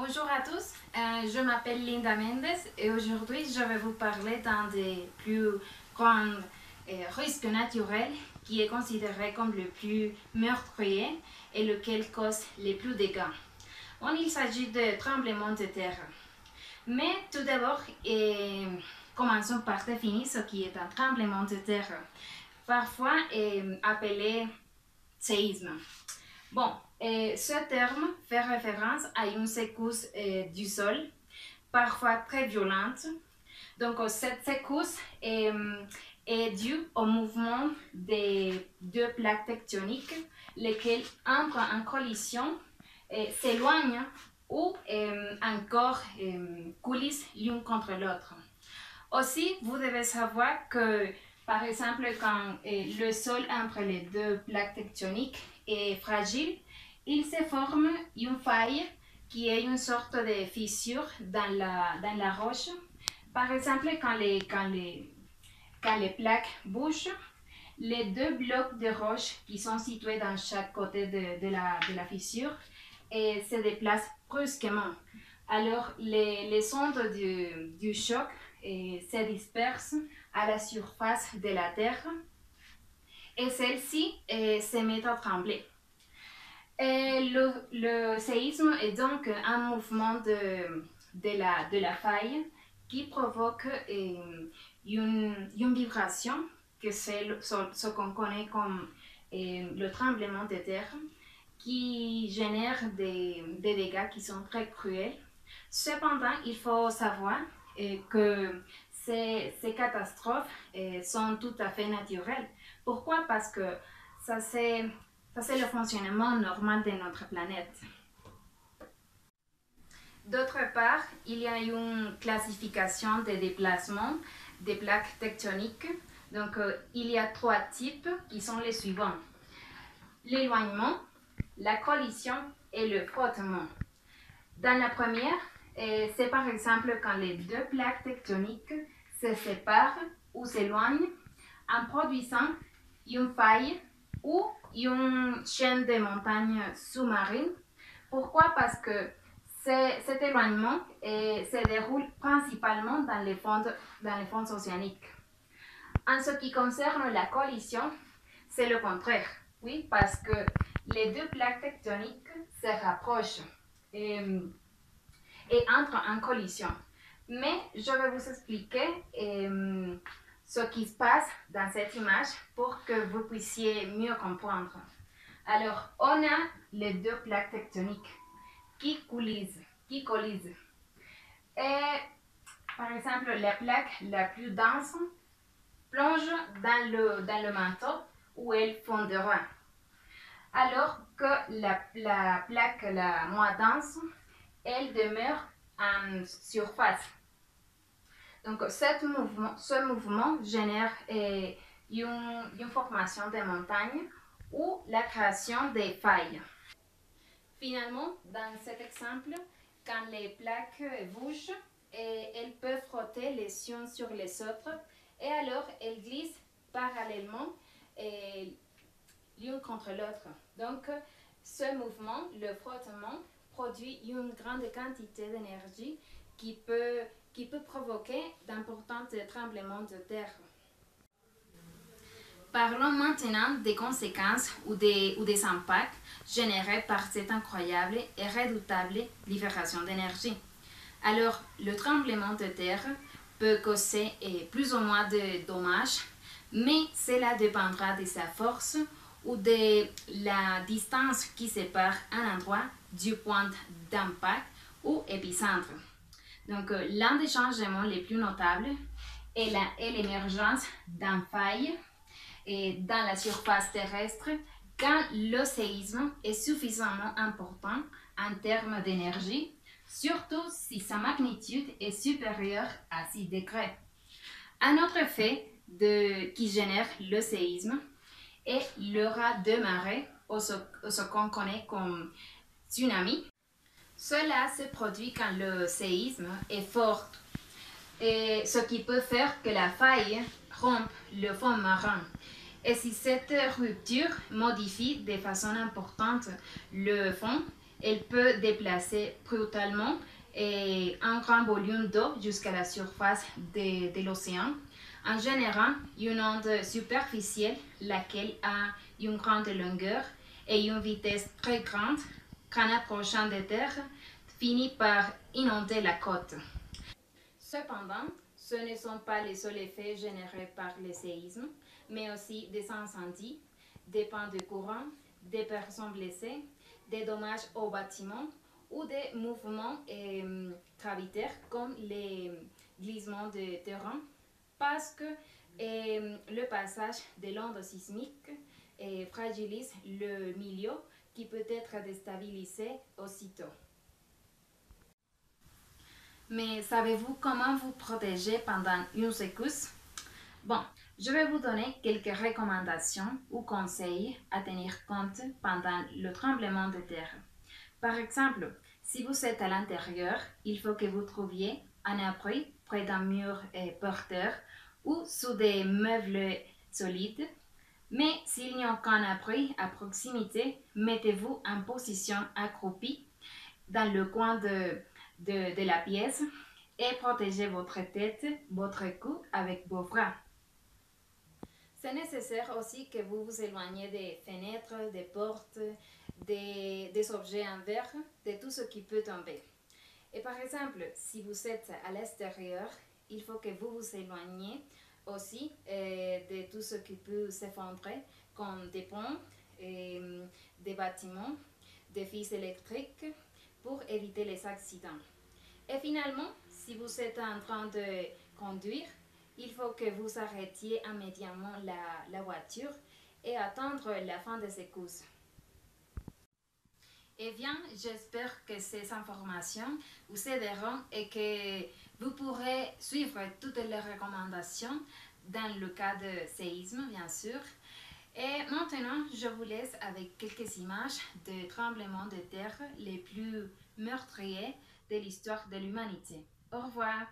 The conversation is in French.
Bonjour à tous, je m'appelle Linda Mendes et aujourd'hui je vais vous parler d'un des plus grands risques naturels qui est considéré comme le plus meurtrier et lequel cause les plus de dégâts. Bon, il s'agit de tremblements de terre. Mais tout d'abord, commençons par définir ce qui est un tremblement de terre, parfois appelé séisme. Bon, ce terme fait référence à une secousse du sol, parfois très violente. Donc, cette secousse est due au mouvement des deux plaques tectoniques, lesquelles entrent en collision, s'éloignent ou encore coulissent l'une contre l'autre. Aussi, vous devez savoir que, par exemple, quand le sol entre les deux plaques tectoniques est fragile, il se forme une faille qui est une sorte de fissure dans la roche. Par exemple, quand les plaques bougent, les deux blocs de roche qui sont situés dans chaque côté de la fissure se déplacent brusquement. Alors, les ondes du choc se dispersent à la surface de la Terre et celle-ci se met à trembler. Le séisme est donc un mouvement de la faille qui provoque une vibration que c'est ce qu'on connaît comme le tremblement de terre qui génère des dégâts qui sont très cruels. Cependant, il faut savoir que ces catastrophes sont tout à fait naturelles. Pourquoi? Parce que ça c'est le fonctionnement normal de notre planète. D'autre part, il y a une classification des déplacements des plaques tectoniques. Donc, il y a trois types qui sont les suivants: l'éloignement, la collision et le frottement. Dans la première, c'est par exemple quand les deux plaques tectoniques se séparent ou s'éloignent en produisant une faille ou une chaîne de montagnes sous-marines. Pourquoi? Parce que cet éloignement se déroule principalement dans les fonds océaniques. En ce qui concerne la collision, c'est le contraire. Oui, parce que les deux plaques tectoniques se rapprochent et entrent en collision. Mais je vais vous expliquer ce qui se passe dans cette image pour que vous puissiez mieux comprendre. Alors, on a les deux plaques tectoniques qui collisent. Et, par exemple, la plaque la plus dense plonge dans le manteau où elle fondera. Alors que la plaque la moins dense, elle demeure en surface. Donc, ce mouvement génère une formation de montagnes ou la création des failles. Finalement, dans cet exemple, quand les plaques bougent, elles peuvent frotter les unes sur les autres et alors elles glissent parallèlement l'une contre l'autre. Donc, ce mouvement, le frottement, produit une grande quantité d'énergie qui peut provoquer d'importants tremblements de terre. Parlons maintenant des conséquences ou des impacts générés par cette incroyable et redoutable libération d'énergie. Alors, le tremblement de terre peut causer plus ou moins de dommages, mais cela dépendra de sa force ou de la distance qui sépare un endroit du point d'impact ou épicentre. Donc, l'un des changements les plus notables est l'émergence d'une faille dans la surface terrestre quand le séisme est suffisamment important en termes d'énergie, surtout si sa magnitude est supérieure à 6 degrés. Un autre fait qui génère le séisme est le raz de marée, ou ce qu'on connaît comme tsunami. Cela se produit quand le séisme est fort, ce qui peut faire que la faille rompe le fond marin. Et si cette rupture modifie de façon importante le fond, Elle peut déplacer brutalement un grand volume d'eau jusqu'à la surface de l'océan en générant une onde superficielle laquelle a une grande longueur et une vitesse très grande qu'en approchant de terre finit par inonder la côte. Cependant, ce ne sont pas les seuls effets générés par les séismes, mais aussi des incendies, des pannes de courant, des personnes blessées, des dommages aux bâtiments ou des mouvements gravitaires comme les glissements de terrain parce que le passage de l'onde sismique fragilise le milieu qui peut être déstabilisé aussitôt. Mais savez-vous comment vous protéger pendant une secousse? Bon, je vais vous donner quelques recommandations ou conseils à tenir compte pendant le tremblement de terre. Par exemple, si vous êtes à l'intérieur, il faut que vous trouviez un abri près d'un mur porteur ou sous des meubles solides. Mais s'il n'y a aucun abri à proximité, mettez-vous en position accroupie dans le coin de la pièce et protégez votre tête, votre cou avec vos bras. C'est nécessaire aussi que vous vous éloigniez des fenêtres, des portes, des objets en verre, de tout ce qui peut tomber. Et par exemple, si vous êtes à l'extérieur, il faut que vous vous éloigniez aussi de tout ce qui peut s'effondrer, comme des ponts, des bâtiments, des fils électriques, pour éviter les accidents. Et finalement, si vous êtes en train de conduire, il faut que vous arrêtiez immédiatement la voiture et attendre la fin de secousse. Eh bien, j'espère que ces informations vous aideront et que vous pourrez suivre toutes les recommandations dans le cas de séisme, bien sûr. Et maintenant, je vous laisse avec quelques images de tremblements de terre les plus meurtriers de l'histoire de l'humanité. Au revoir!